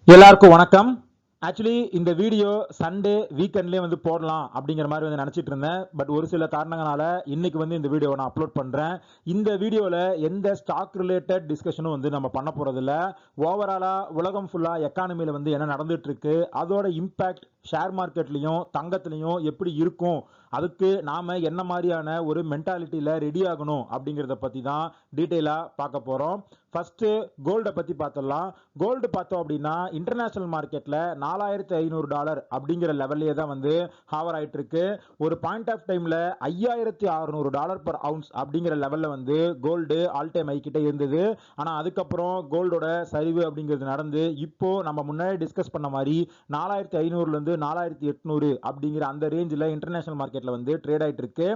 எல்லாருக்கும் வணக்கம். ஆக்சுவலி இந்த வீடியோ சண்டே வீக்கெண்ட்லேயே வந்து போடலாம் அப்படிங்கிற மாதிரி வந்து நினச்சிட்டு இருந்தேன். பட் ஒரு சில காரணங்களால இன்னைக்கு வந்து இந்த வீடியோவை நான் அப்லோட் பண்ணுறேன். இந்த வீடியோவில் எந்த ஸ்டாக் ரிலேட்டட் டிஸ்கஷனும் வந்து நம்ம பண்ண போகிறதில்ல. ஓவராலாக உலகம் ஃபுல்லாக எக்கானமியில் வந்து என்ன நடந்துட்டு இருக்கு, அதோட இம்பேக்ட் ஷேர் மார்க்கெட்லையும் தங்கத்துலையும் எப்படி இருக்கும், அதுக்கு நாம் என்ன மாதிரியான ஒரு மென்டாலிட்டியில் ரெடி ஆகணும் அப்படிங்கிறத பற்றி தான் டீட்டெயிலாக பார்க்க போகிறோம். ஃபர்ஸ்ட்டு கோல்டை பற்றி பார்த்துடலாம். கோல்டு பார்த்தோம் அப்படின்னா இன்டர்நேஷனல் மார்க்கெட்டில் $4,500 அப்படிங்கிற லெவல்லே தான் வந்து ஹாவர் ஆகிட்டு இருக்கு. ஒரு பாயிண்ட் ஆஃப் டைமில் $5,600 per ounce அப்படிங்கிற லெவலில் வந்து கோல்டு ஆல் டைம் ஹை கிட்ட இருந்தது. ஆனால் அதுக்கப்புறம் கோல்டோட சரிவு அப்படிங்கிறது நடந்து இப்போ நம்ம முன்னாடி டிஸ்கஸ் பண்ண மாதிரி 4,500லேருந்து 4,800 அப்படிங்கிற அந்த ரேஞ்சில் இன்டர்நேஷனல் மார்க்கெட்டில் வந்து ட்ரேட் ஆகிட்டு இருக்கு.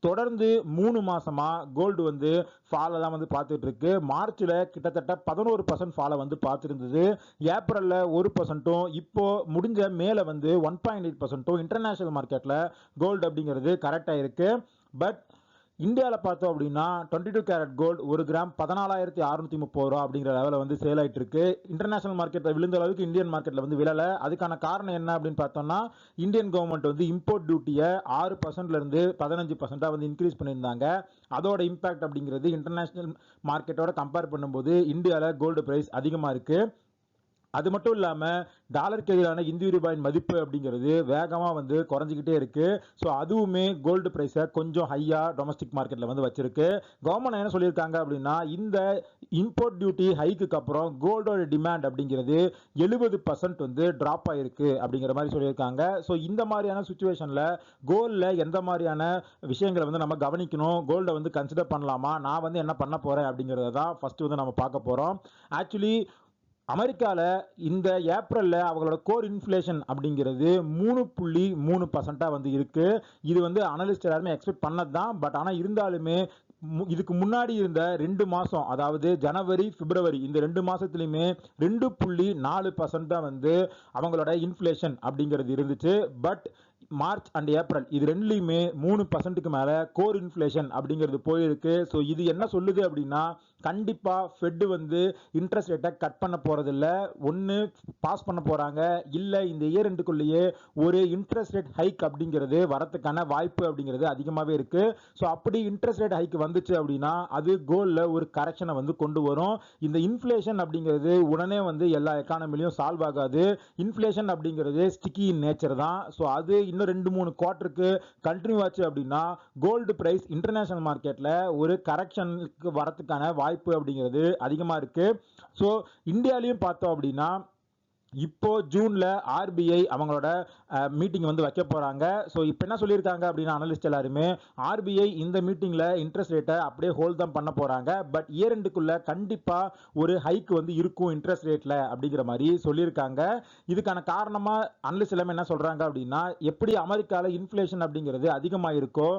தொடர்ந்து 3 மாசமா கோல்டு வந்து ஃபால தான் வந்து பார்த்துட்டு இருக்கு. மார்ச்ல கிட்டத்தட்ட 11% ஃபால வந்து பார்த்துருந்தது. ஏப்ரல்ல 1%, இப்போ முடிஞ்ச மேல வந்து 1.8% இன்டர்நேஷனல் மார்க்கெட்ல கோல்டு அப்படிங்கிறது கரெக்டா இருக்கு. பட் இந்தியாவில் பார்த்தோம் அப்படின்னா 22 கேரட் கோல்டு 1 கிராம் 14,630 ரூபா அப்படிங்கிற லெவலில் வந்து சேல் ஆகிட்டு இருக்கு. இன்டர்நேஷனல் மார்க்கெட்டில் விழுந்த அளவுக்கு இந்தியன் மார்க்கெட்டில் வந்து விழலை. அதுக்கான காரணம் என்ன அப்படின்னு பார்த்தோம்னா, இந்தியன் கவர்மெண்ட் வந்து இம்போர்ட் டியூட்டியை 6%லேருந்து 15% வந்து இன்க்ரீஸ் பண்ணியிருந்தாங்க. அதோட இம்பாக்ட் அப்படிங்கிறது இன்டர்நேஷனல் மார்க்கெட்டோட கம்பேர் பண்ணும்போது இந்தியாவில் கோல்டு ப்ரைஸ் அதிகமாக இருக்குது. அது மட்டும் இல்லாமல் டாலருக்கு எதிரான இந்திய ரூபாயின் மதிப்பு அப்படிங்கிறது வேகமாக வந்து குறைஞ்சிக்கிட்டே இருக்கு. ஸோ அதுவுமே கோல்டு ப்ரைஸை கொஞ்சம் ஹையாக டொமஸ்டிக் மார்க்கெட்டில் வந்து வச்சிருக்கு. கவர்மெண்ட் என்ன சொல்லியிருக்காங்க அப்படின்னா, இந்த இம்போர்ட் டியூட்டி ஹைக்கு அப்புறம் கோல்டோட டிமாண்ட் அப்படிங்கிறது 70% வந்து ட்ராப் ஆயிருக்கு அப்படிங்கிற மாதிரி சொல்லியிருக்காங்க. ஸோ இந்த மாதிரியான சுச்சுவேஷனில் கோல்டில் எந்த மாதிரியான விஷயங்களை வந்து நம்ம கவனிக்கணும், கோல்டை வந்து கன்சிடர் பண்ணலாமா, நான் வந்து என்ன பண்ண போகிறேன் அப்படிங்கிறத தான் ஃபர்ஸ்ட் வந்து நம்ம பார்க்க போகிறோம். ஆக்சுவலி அமெரிக்காவில் இந்த ஏப்ரலில் அவங்களோட கோர் இன்ஃப்ளேஷன் அப்படிங்கிறது 3.3% வந்து இருக்கு. இது வந்து அனலிஸ்ட் எல்லாருமே எக்ஸ்பெக்ட் பண்ணது தான். பட் ஆனால் இருந்தாலுமே இதுக்கு முன்னாடி இருந்த 2 மாதம், அதாவது ஜனவரி பிப்ரவரி, இந்த 2 மாதத்துலையுமே 2.4% தான் வந்து அவங்களோட இன்ஃப்ளேஷன் அப்படிங்கிறது இருந்துச்சு. பட் மார்ச் அண்ட் ஏப்ரல் இது ரெண்டுலையுமே 3%க்கு மேலே கோர் இன்ஃப்ளேஷன் அப்படிங்கிறது போயிருக்கு. ஸோ இது என்ன சொல்லுது அப்படின்னா, கண்டிப்பாக ஃபெட் வந்து இன்ட்ரெஸ்ட் ரேட்டை கட் பண்ண போகிறதில்ல. ஒன்று பாஸ் பண்ண போகிறாங்க, இல்லை இந்த இயர் ரெண்டுக்குள்ளேயே ஒரு இன்ட்ரெஸ்ட் ரேட் ஹைக் அப்படிங்கிறது வரத்துக்கான வாய்ப்பு அப்படிங்கிறது அதிகமாகவே இருக்குது. ஸோ அப்படி இன்ட்ரெஸ்ட் ரேட் ஹைக் வந்துச்சு அப்படின்னா அது கோல்டில் ஒரு கரெக்ஷனை வந்து கொண்டு வரும். இந்த இன்ஃப்ளேஷன் அப்படிங்கிறது உடனே வந்து எல்லா எக்கானமிலையும் சால்வ் ஆகாது. இன்ஃப்ளேஷன் அப்படிங்கிறது ஸ்டிக்கி இன் நேச்சர் தான். ஸோ அது இன்னும் 2-3 குவார்ட்டருக்கு கண்டினியூ ஆச்சு அப்படின்னா கோல்டு பிரைஸ் இன்டர்நேஷனல் மார்க்கெட்ல ஒரு கரெக்ஷனுக்கு வரதுக்கான வாய்ப்பு அப்படிங்கிறது அதிகமா இருக்கு. ஸோ இந்தியாலையும் பார்த்தோம் அப்படின்னா இப்போ ஜூன்ல ஆர்பிஐ அவங்களோட மீட்டிங் வந்து வைக்க போறாங்க. ஸோ இப்போ என்ன சொல்லியிருக்காங்க அப்படின்னா, அனலிஸ்ட் எல்லாருமே ஆர்பிஐ இந்த மீட்டிங்ல இன்ட்ரெஸ்ட் ரேட்டை அப்படியே ஹோல்ட் தான் பண்ண போறாங்க. பட் இயர் எண்டுக்குள்ள கண்டிப்பா ஒரு ஹைக் வந்து இருக்கும் இன்ட்ரெஸ்ட் ரேட்ல அப்படிங்கிற மாதிரி சொல்லியிருக்காங்க. இதுக்கான காரணமா அனலிஸ்ட் எல்லாமே என்ன சொல்றாங்க அப்படின்னா, எப்படி அமெரிக்காவில் இன்ஃப்ளேஷன் அப்படிங்கிறது அதிகமாக இருக்கோ,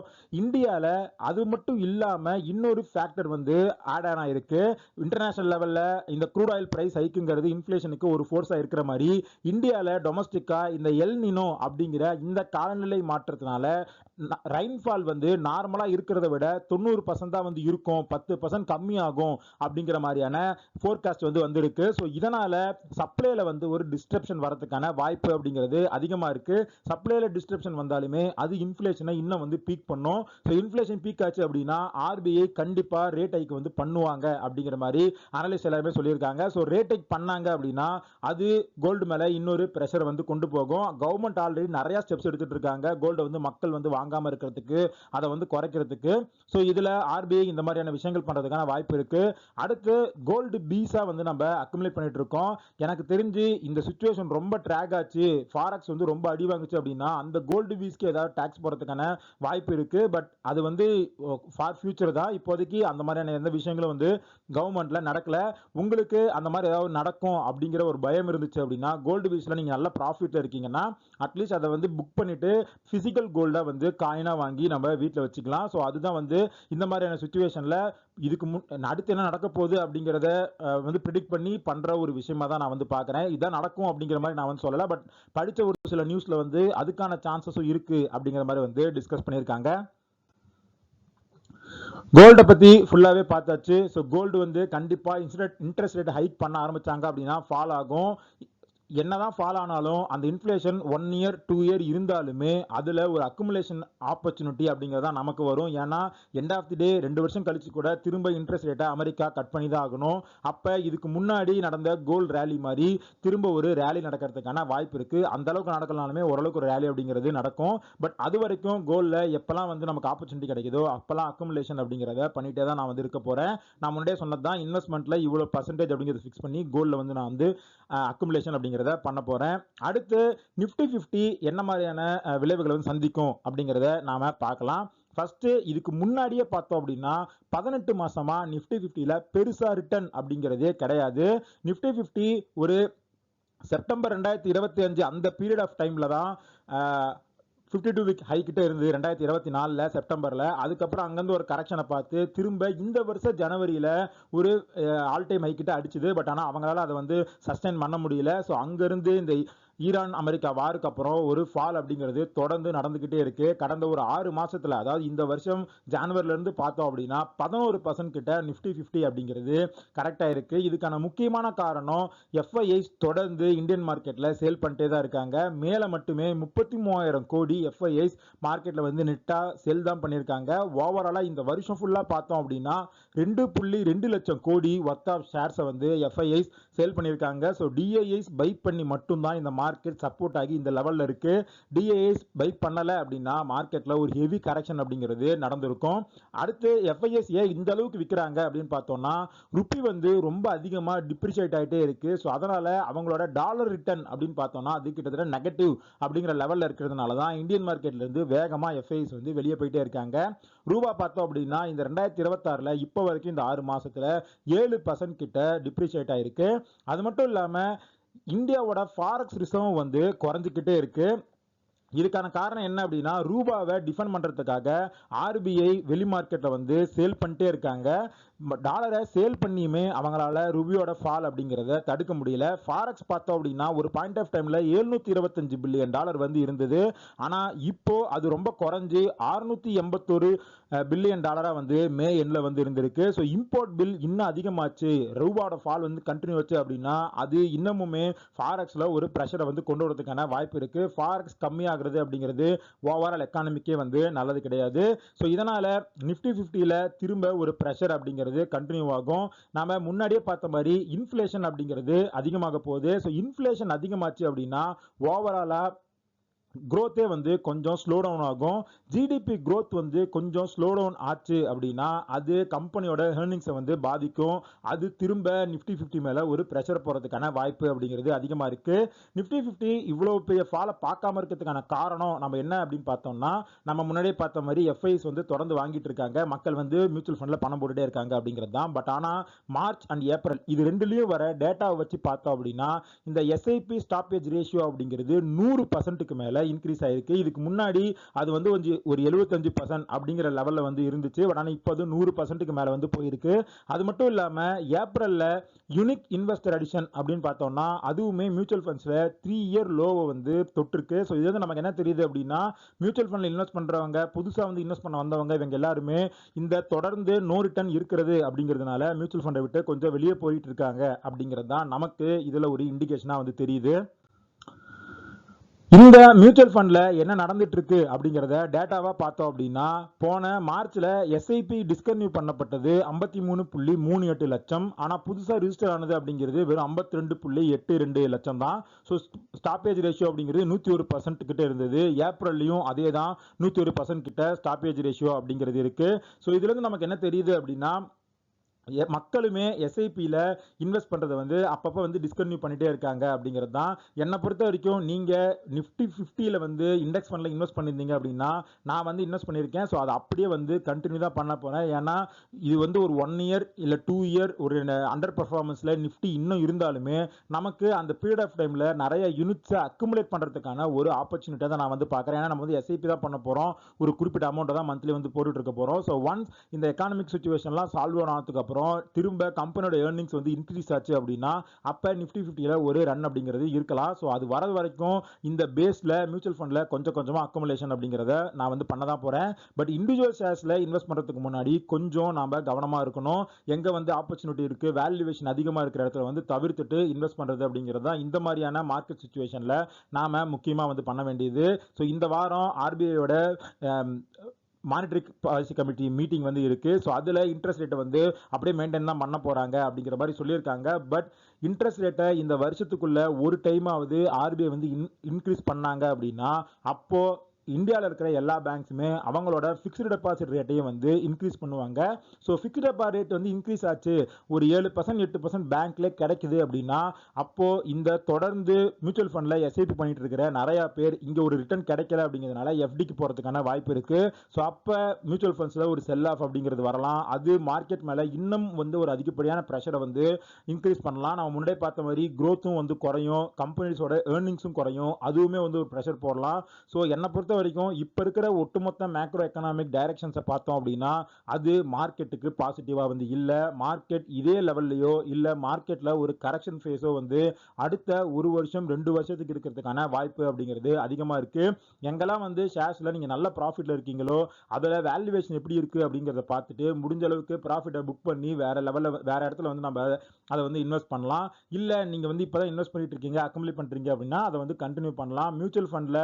இந்தியாவில் அது மட்டும் இல்லாம இன்னொரு ஃபேக்டர் வந்து ஆட் ஆன் ஆயிருக்கு. இன்டர்நேஷனல் லெவல்ல இந்த க்ரூட் ஆயில் பிரைஸ் ஹைக்குங்கிறது இன்ஃப்ளேஷனுக்கு ஒரு ஃபோர்ஸா இருக்கிற மாதிரி இந்தியாவில் டொமஸ்டிக்கா இந்த எல் நினோ அப்படிங்கிற இந்த காலநிலை மாற்றத்தினால ரெயின்ஃபால் வந்து நார்மலா இருக்கிறத விட 90% தான் வந்து இருக்கும், 10% கம்மியாகும் அப்படிங்கிற மாதிரியான ஃபோர்காஸ்ட் வந்து வந்திருக்கு. ஸோ இதனால சப்ளைல வந்து ஒரு டிஸ்ட்ரப்ஷன் வரதுக்கான வாய்ப்பு அப்படிங்கிறது அதிகமா இருக்கு. சப்ளைல டிஸ்ட்ரப்ஷன் வந்தாலுமே அது இன்ஃப்ளேஷனை இன்னும் வந்து பீக் பண்ணும். ஸோ இன்ஃப்ளேஷன் பீக் ஆச்சு அப்படின்னா ஆர்பிஐ கண்டிப்பா ரேட் ஹைக் வந்து பண்ணுவாங்க அப்படிங்கிற மாதிரி அனலிஸ்ட் எல்லாருமே சொல்லியிருக்காங்க. ஸோ ரேட் ஹைக் பண்ணாங்க அப்படின்னா அது கோல்டு மேல இன்னொரு பிரஷர் வந்து கொண்டு போகும். கவர்மெண்ட் ஆல்ரெடி நிறைய ஸ்டெப்ஸ் எடுத்துட்டு இருக்காங்க கோல்டு வந்து மக்கள் வந்து வாங்காம இருக்கிறதுக்கு, அதை வந்து குறைக்கிறதுக்கு. ஸோ இதுல ஆர்பிஐ இந்த மாதிரியான விஷயங்கள் பண்றதுக்கான வாய்ப்பு இருக்கு. அடுத்து கோல்டு பீஸா வந்து நம்ம அக்குமுலேட் பண்ணிட்டு இருக்கோம். எனக்கு தெரிஞ்சு இந்த சுச்சுவேஷன் ரொம்ப ட்ராக் ஆச்சு, ஃபாரெக்ஸ் வந்து ரொம்ப அடி வாங்குச்சு அப்படின்னா அந்த கோல்டு பீஸ்க்கு ஏதாவது டாக்ஸ் போறதுக்கான வாய்ப்பு இருக்கு. பட் அது வந்து ஃபார் ஃபியூச்சர் தான். இப்போதைக்கு அந்த மாதிரியான எந்த விஷயங்களும் வந்து கவர்மெண்ட்ல நடக்கல. உங்களுக்கு அந்த மாதிரி ஏதாவது நடக்கும் அப்படிங்கிற ஒரு பயம் இருந்துச்சு அப்படின்னா, கோல்டு பீஸ்ல நீங்க நல்ல ப்ராஃபிட்ல இருக்கீங்கன்னா அட்லீஸ்ட் அதை வந்து புக் பண்ணிட்டு பிசிக்கல் கோல்டா வந்து காயினா வாங்கி நம்ம வீட்டில் வச்சுக்கலாம். ஸோ அதுதான் வந்து இந்த மாதிரியான சுச்சுவேஷன்ல இதுக்கு அடுத்து என்ன நடக்க போகுது அப்படிங்கிறத வந்து ப்ரிடிக்ட் பண்ணி பண்ற ஒரு விஷயமா தான் நான் வந்து பார்க்குறேன். இதான் நடக்கும் அப்படிங்கிற மாதிரி நான் வந்து சொல்லலை. பட் படித்த ஒரு சில நியூஸ்ல வந்து அதுக்கான சான்சஸும் இருக்கு அப்படிங்கிற மாதிரி வந்து டிஸ்கஸ் பண்ணியிருக்காங்க. கோல்டை பற்றி ஃபுல்லாகவே பார்த்தாச்சு. ஸோ கோல்டு வந்து கண்டிப்பாக இன்ட்ரெஸ்ட் ரேட் ஹைக் பண்ண ஆரம்பித்தாங்க அப்படின்னா ஃபால் ஆகும். என்னதான் ஃபால் ஆனாலும் அந்த இன்ஃப்ளேஷன் 1 இயர் 2 இயர் இருந்தாலுமே அதுல ஒரு அக்குமுலேஷன் ஆப்பர்ச்சுனிட்டி அப்படிங்கிறது தான் நமக்கு வரும். ஏன்னா எண்ட் ஆஃப் தி டே 2 வருஷம் கழிச்சு கூட திரும்ப இன்ட்ரெஸ்ட் ரேட்டை அமெரிக்கா கட் பண்ணி தான் ஆகணும். அப்ப இதுக்கு முன்னாடி நடந்த கோல்டு ரேலி மாதிரி திரும்ப ஒரு ரேலி நடக்கிறதுக்கான வாய்ப்பு இருக்கு. அந்த அளவுக்கு நடக்கலாலுமே ஓரளவுக்கு ஒரு ரேலி அப்படிங்கிறது நடக்கும். பட் அது வரைக்கும் கோல்ட்ல எப்பெல்லாம் வந்து நமக்கு ஆப்பர்ச்சுனிட்டி கிடைக்குதோ அப்பெல்லாம் அக்குமுலேஷன் அப்படிங்கிறத பண்ணிட்டே தான் நான் வந்து இருக்க போறேன். நான் முன்னாடியே சொன்னது தான், இன்வெஸ்ட்மெண்ட்ல இவ்வளவு பர்சன்டேஜ் அப்படிங்கிறது ஃபிக்ஸ் பண்ணி கோல்ட்ல வந்து நான் வந்து அக்குமுலேஷன் அப்படிங்கிறத பண்ண போறேன். அடுத்து நிஃப்டி 50 என்ன மாதிரியான விளைவுகளை வந்து சந்திக்கும் அப்படிங்கிறத நாம பார்க்கலாம். ஃபர்ஸ்ட் இதுக்கு முன்னாடியே பார்த்தோம் அப்படின்னா 18 மாசமா நிஃப்டி 50ல பெருசா ரிட்டர்ன் அப்படிங்கிறதே கிடையாது. நிஃப்டி 50 ஒரு செப்டம்பர் 2025 அந்த பீரியட் ஆஃப் டைம்ல தான் 52 வீக் ஹை கிட்ட இருந்து 2024 செப்டம்பர்ல. அதுக்கப்புறம் அங்கிருந்து ஒரு கரெக்ஷனை பார்த்து திரும்ப இந்த வருஷம் ஜனவரியில ஒரு ஆல் டைம் ஹை கிட்ட அடிச்சுது. பட் ஆனால் அவங்களால அதை வந்து சஸ்டைன் பண்ண முடியல. ஸோ அங்கிருந்து இந்த ஈரான் அமெரிக்கா வாருக்கு அப்புறம் ஒரு ஃபால் அப்படிங்கிறது தொடர்ந்து நடந்துகிட்டே இருக்கு. கடந்த ஒரு 6 மாசத்துல, அதாவது இந்த வருஷம் ஜனவரில இருந்து பார்த்தோம் அப்படின்னா 11% கிட்ட நிஃப்டி 50 அப்படிங்கிறது கரெக்டா இருக்கு. இதுக்கான முக்கியமான காரணம் எஃப்ஐஐஸ் தொடர்ந்து இந்தியன் மார்க்கெட்ல சேல் பண்ணிட்டே தான் இருக்காங்க. மேல மட்டுமே 33,000 கோடி எஃப்ஐஐஸ் மார்க்கெட்ல வந்து நெட்டா சேல் தான் பண்ணியிருக்காங்க. ஓவராலா இந்த வருஷம் ஃபுல்லா பார்த்தோம் அப்படின்னா 2.2 லட்சம் கோடி ஒர்த் ஆஃப் ஷேர்ஸை வந்து எஃப்ஐஐஸ் சேல் பண்ணியிருக்காங்க. ஸோ டிஐஐஸ் பை பண்ணி மட்டும்தான் இந்த மார்க்கெட் சப்போர்ட் ஆகி இந்த லெவல்ல இருக்கு. டிஐஐஸ் பை பண்ணல அப்படின்னா மார்க்கெட்ல ஒரு ஹெவி கரெக்ஷன் அப்படிங்கிறது நடந்திருக்கும். அடுத்து எஃப்ஐஎஸ் ஏன் இந்த அளவுக்கு விற்கிறாங்க அப்படின்னு பார்த்தோம்னா ருப்பி வந்து ரொம்ப அதிகமா டிப்ரிஷியேட் ஆகிட்டே இருக்கு. ஸோ அதனால அவங்களோட டாலர் ரிட்டர்ன் அப்படின்னு பார்த்தோம்னா அது கிட்டத்தட்ட நெகட்டிவ் அப்படிங்கிற லெவல்ல இருக்கிறதுனால தான் இந்தியன் மார்க்கெட்ல இருந்து வேகமா எஃப்ஐஎஸ் வந்து வெளியே போயிட்டே இருக்காங்க. ரூபா பார்த்தோம் அப்படின்னா இந்த 2026 இப்போ வரைக்கும் இந்த 6 மாசத்துல 7% கிட்ட டிப்ரிஷியேட் ஆயிருக்கு. அது மட்டும் இல்லாம இந்தியாவோட ஃபாரெக்ஸ் ரிசர்வ் வந்து குறைஞ்சிக்கிட்டே இருக்கு. இதுக்கான காரணம் என்ன அப்படின்னா ரூபாவை டிஃபெண்ட் பண்றதுக்காக ஆர்பிஐ வெளி மார்க்கெட்ல வந்து சேல் பண்ணிட்டே இருக்காங்க. டாலரை சேல் பண்ணியுமே அவங்களால ரூபியோட ஃபால் அப்படிங்கிறத தடுக்க முடியல. ஃபாரெக்ஸ் பார்த்தோம் அப்படின்னா ஒரு பாயிண்ட் ஆஃப் டைம்ல 725 பில்லியன் டாலர் வந்து இருந்தது. ஆனா இப்போ அது ரொம்ப குறைஞ்சு 681 பில்லியன் டாலரா வந்து மே எண்ட்ல வந்து இருந்திருக்கு. ஸோ இம்போர்ட் பில் இன்னும் அதிகமாச்சு, ரூபாவோட ஃபால் வந்து கண்டினியூ ஆச்சு அப்படின்னா அது இன்னமுமே ஃபாரெக்ஸ்ல ஒரு பிரஷரை வந்து கொண்டு வரதுக்கான வாய்ப்பு இருக்கு. ஃபாரெக்ஸ் கம்மியாகிறது அப்படிங்கிறது ஓவரால் எக்கானமிக்கே வந்து நல்லது கிடையாது. ஸோ இதனால நிஃப்டி 50ல திரும்ப ஒரு பிரஷர் அப்படிங்கிறது கண்டினியூ ஆகும். நாம முன்னாடியே பார்த்த மாதிரி இன்ஃப்ளேஷன் அப்படிங்கிறது அதிகமாக போகுது. ஸோ இன்ஃப்ளேஷன் அதிகமாச்சு அப்படின்னா ஓவராலா growth வந்து கொஞ்சம் ஸ்லோ டவுன் ஆகும். ஜிடிபி growth வந்து கொஞ்சம் ஸ்லோ டவுன் ஆச்சு அப்படின்னா அது கம்பெனியோட ஏர்னிங்ஸை வந்து பாதிக்கும். அது திரும்ப நிஃப்டி 50 மேல ஒரு பிரஷர் போறதுக்கான வாய்ப்பு அப்படிங்கிறது அதிகமா இருக்கு. நிஃப்டி 50 இவ்வளவு பெரிய ஃபாலை பார்க்காம இருக்கிறதுக்கான காரணம் நம்ம என்ன அப்படின்னு பார்த்தோம்னா நம்ம முன்னாடியே பார்த்த மாதிரி எஃப்ஐஸ் வந்து தொடர்ந்து வாங்கிட்டு இருக்காங்க, மக்கள் வந்து மியூச்சுவல் ஃபண்ட்ல பணம் போட்டுட்டே இருக்காங்க அப்படிங்கிறது தான். பட் ஆனா மார்ச் அண்ட் ஏப்ரல் இது ரெண்டுலயும் வர டேட்டாவை வச்சு பார்த்தோம் அப்படின்னா இந்த எஸ்ஐபி ஸ்டாப்பேஜ் ரேஷியோ அப்படிங்கிறது 100%க்கு மேல இன்க்ரீஸ் ஆயிருக்கு. இதுக்கு முன்னாடி அது வந்து ஒரு 75% அப்படிங்கிற லெவல்ல வந்து இருந்துச்சு. பட் ஆனா இப்போ அது 100%க்கு மேல வந்து போயிருக்கு. அது மட்டும் இல்லாம ஏப்ரல்ல யூனிக் இன்வெஸ்டர் அடிஷன் அப்படின்னு பார்த்தோம்னா அதுவுமே மியூச்சுவல் ஃபண்ட்ஸ்ல 3 இயர் லோவை வந்து தொட்டிருக்கு. ஸோ இது வந்து நமக்கு என்ன தெரியுது அப்படின்னா மியூச்சுவல் ஃபண்ட்ல இன்வெஸ்ட் பண்றவங்க, புதுசா வந்து இன்வெஸ்ட் பண்ண வந்தவங்க, இவங்க எல்லாருமே இந்த தொடர்ந்து நோ ரிட்டர்ன் இருக்கிறது அப்படிங்கிறதுனால மியூச்சுவல் ஃபண்டை விட்டு கொஞ்சம் வெளியே போயிட்டு இருக்காங்க அப்படிங்கிறது தான் நமக்கு இதுல ஒரு இண்டிகேஷனா வந்து தெரியுது. இந்த மியூச்சுவல் ஃபண்ட்ல என்ன நடந்துட்டு இருக்கு அப்படிங்கறத டேட்டாவா பார்த்தோம் அப்படின்னா போன மார்ச்ல எஸ்ஐபி டிஸ்கன்டினியூ பண்ணப்பட்டது 53.38 லட்சம். ஆனா புதுசா ரிஜிஸ்டர் ஆனது அப்படிங்கிறது வெறும் 52.82 லட்சம் தான். ஸோ ஸ்டாப்பேஜ் ரேஷியோ அப்படிங்கிறது 101% கிட்ட இருந்தது. ஏப்ரல்லையும் அதே தான் 101% கிட்ட ஸ்டாப்பேஜ் ரேஷியோ அப்படிங்கிறது இருக்கு. ஸோ இதுல இருந்து நமக்கு என்ன தெரியுது அப்படின்னா மக்களுமே எஸ்ஐபியில் இன்வெஸ்ட் பண்ணுறதை வந்து அப்பப்போ வந்து டிஸ்கன்டினியூ பண்ணிட்டே இருக்காங்க அப்படிங்கிறது தான். என்னை பொறுத்த வரைக்கும் நீங்கள் நிஃப்டி 50ல் வந்து இண்டெக்ஸ் ஃபண்டில் இன்வெஸ்ட் பண்ணியிருந்தீங்க அப்படின்னா நான் வந்து இன்வெஸ்ட் பண்ணியிருக்கேன். ஸோ அதை அப்படியே வந்து கண்டினியூ தான் பண்ண போகிறேன். ஏன்னா இது வந்து ஒரு 1 இயர் இல்லை 2 இயர் ஒரு அண்டர் பர்ஃபார்மன்ஸில் நிஃப்டி இன்னும் இருந்தாலுமே நமக்கு அந்த பீரியட் ஆஃப் டைமில் நிறைய யூனிட்ஸை அக்குமுலேட் பண்ணுறதுக்கான ஒரு ஆப்பர்ச்சுனிட்டியை தான் நான் வந்து பார்க்குறேன். ஏன்னா நம்ம வந்து எஸ்ஐபி தான் பண்ண போகிறோம், ஒரு குறிப்பிட்ட அமௌண்ட்டை தான் மந்த்லி வந்து போட்டுட்டு இருக்க போகிறோம். ஸோ ஒன்ஸ் இந்த எக்கானமிக் சுச்சுவேஷன்லாம் சால்வ் ஆனதுக்கு அப்புறம் திரும்ப கம்பெனியோட ஏர்னிங்ஸ் வந்து இன்க்ரீஸ் ஆச்சு அப்படின்னா அப்ப நிஃப்டி 50ல ஒரு ரன் அப்படிங்கிறது இருக்கலாம். ஸோ அது வர வரைக்கும் இந்த பேஸ்ல மியூச்சுவல் ஃபண்ட்ல கொஞ்சம் கொஞ்சமா அக்குமுலேஷன் அப்படிங்கிறத நான் வந்து பண்ண தான் போறேன். பட் இண்டிவிஜுவல் ஷேர்ஸ்ல இன்வெஸ்ட் பண்றதுக்கு முன்னாடி கொஞ்சம் நாம கவனமா இருக்கணும். எங்க வந்து ஆப்பர்ச்சுனிட்டி இருக்கு, வேல்யூவேஷன் அதிகமா இருக்கிற இடத்துல வந்து தவிர்த்துட்டு இன்வெஸ்ட் பண்றது அப்படிங்கிறது தான் இந்த மாதிரியான மார்க்கெட் சுச்சுவேஷன்ல நாம முக்கியமா வந்து பண்ண வேண்டியது. ஸோ இந்த வாரம் ஆர்பிஐயோட மானிட்டரி பாலிசி கமிட்டி மீட்டிங் வந்து இருக்கு. ஸோ அதில் இன்ட்ரெஸ்ட் ரேட்டை வந்து அப்படியே மெயின்டைன் தான் பண்ண போறாங்க அப்படிங்கிற மாதிரி சொல்லியிருக்காங்க. பட் இன்ட்ரெஸ்ட் ரேட்டை இந்த வருஷத்துக்குள்ள ஒரு டைமாவது ஆர்பிஐ வந்து இன்க்ரீஸ் பண்ணாங்க அப்படின்னா அப்போ இந்தியாவில் இருக்கிற எல்லா பேங்க்ஸுமே அவங்களோட ஃபிக்ஸ்டு டெபாசிட் ரேட்டையும் வந்து இன்க்ரீஸ் பண்ணுவாங்க. ஸோ ஃபிக்ஸ்டு டெபாசிட் ரேட் வந்து இன்க்ரீஸ் ஆச்சு, ஒரு 7% 8% பேங்க்ல கிடைக்குது அப்படின்னா அப்போ இந்த தொடர்ந்து மியூச்சுவல் ஃபண்ட்ல எஸ்ஐபி பண்ணிட்டு இருக்கிற நிறைய பேர் இங்க ஒரு ரிட்டர்ன் கிடைக்கல அப்படிங்கிறதுனால எஃப்டிக்கு போறதுக்கான வாய்ப்பு இருக்கு. ஸோ அப்போ மியூச்சுவல் ஃபண்ட்ஸ்ல ஒரு செல் ஆஃப் அப்படிங்கிறது வரலாம். அது மார்க்கெட் மேல இன்னும் வந்து ஒரு அதிகப்படியான ப்ரெஷரை வந்து இன்க்ரீஸ் பண்ணலாம். நம்ம முன்னாடி பார்த்த மாதிரி growth-ம் வந்து குறையும், கம்பெனிஸோட ஏர்னிங்ஸும் குறையும், அதுவுமே வந்து ஒரு ப்ரெஷர் போடலாம். ஸோ என்னை பொறுத்த வரைக்கும் இப்ப இருக்கிற ஒட்டுமொத்த மேக்ரோ எக்கனாமிக் டைரக்ஷன்ஸை பார்த்தோம் அப்படின்னா அது மார்க்கெட்டுக்கு பாசிட்டிவா வந்து இல்ல. மார்க்கெட் இதே லெவல்லையோ இல்ல மார்க்கெட்ல ஒரு கரெக்ஷன் ஃபேஸோ வந்து அடுத்த ஒரு வருஷம் 2 வருஷத்துக்கு இருக்கிறதுக்கான வாய்ப்பு அப்படிங்கிறது அதிகமா இருக்கு. எங்கெல்லாம் வந்து ஷேர்ஸ்ல நீங்க நல்ல ப்ராஃபிட்ல இருக்கீங்களோ அதில் வேல்யூவேஷன் எப்படி இருக்கு அப்படிங்கிறத பார்த்துட்டு முடிஞ்ச அளவுக்கு ப்ராஃபிட்டை புக் பண்ணி வேற லெவலில் வேற இடத்துல வந்து நம்ம அதை வந்து இன்வெஸ்ட் பண்ணலாம். இல்லை நீங்கள் வந்து இப்போதான் இன்வெஸ்ட் பண்ணிட்டு இருக்கீங்க, அக்குமுலேட் பண்ணுறீங்க அப்படின்னா அதை வந்து கண்டினியூ பண்ணலாம். மியூச்சுவல் ஃபண்டில்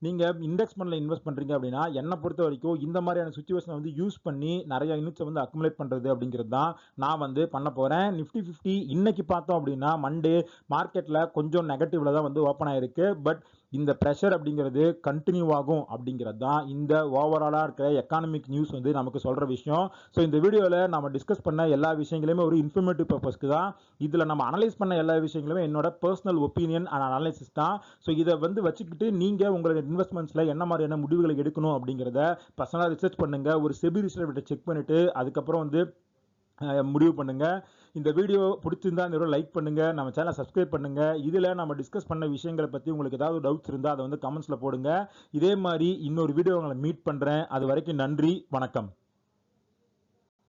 நீங்கள் இண்டெக்ஸ் ஃபண்டில் இன்வெஸ்ட் பண்ணுறீங்க அப்படின்னா என்னை பொறுத்த வரைக்கும் இந்த மாதிரியான சுச்சுவேஷனை வந்து யூஸ் பண்ணி நிறைய யூனிட்ஸை வந்து அக்குமுலேட் பண்ணுறது அப்படிங்கிறது தான் நான் வந்து பண்ண போகிறேன். நிஃப்டி 50 இன்னைக்கு பார்த்தோம் அப்படின்னா மண்டே மார்க்கெட்டில் கொஞ்சம் நெகட்டிவ்ல தான் வந்து ஓப்பன் ஆயிருக்கு. பட் இந்த ப்ரெஷர் அப்படிங்கிறது கண்டினியூ ஆகும் அப்படிங்கிறது தான் இந்த ஓவராலாக இருக்கிற எக்கானமிக் நியூஸ் வந்து நமக்கு சொல்கிற விஷயம். ஸோ இந்த வீடியோவில் நம்ம டிஸ்கஸ் பண்ண எல்லா விஷயங்களுமே ஒரு இன்ஃபர்மேட்டிவ் பர்பஸ்க்கு தான். இதில் நம்ம அனலைஸ் பண்ண எல்லா விஷயங்களுமே என்னோட பர்சனல் ஒப்பீனியன் அண்ட் அனாலிசிஸ் தான். ஸோ இதை வந்து வச்சுக்கிட்டு நீங்கள் உங்களோட இன்வெஸ்ட்மெண்ட்ஸில் என்ன மாதிரியான முடிவுகளை எடுக்கணும் அப்படிங்கிறத பர்சனலாக ரிசர்ச் பண்ணுங்க. ஒரு செபி ரிசர்ச் செக் பண்ணிட்டு அதுக்கப்புறம் வந்து முடிவு பண்ணுங்க. இந்த வீடியோ பிடிச்சிருந்தா இந்த வீடியோ லைக் பண்ணுங்க, நம்ம சேனலை சப்ஸ்கிரைப் பண்ணுங்க. இதுல நம்ம டிஸ்கஸ் பண்ண விஷயங்களை பத்தி உங்களுக்கு ஏதாவது டவுட்ஸ் இருந்தா அதை வந்து கமெண்ட்ஸ்ல போடுங்க. இதே மாதிரி இன்னொரு வீடியோ உங்களை மீட் பண்றேன். அது வரைக்கும் நன்றி, வணக்கம்.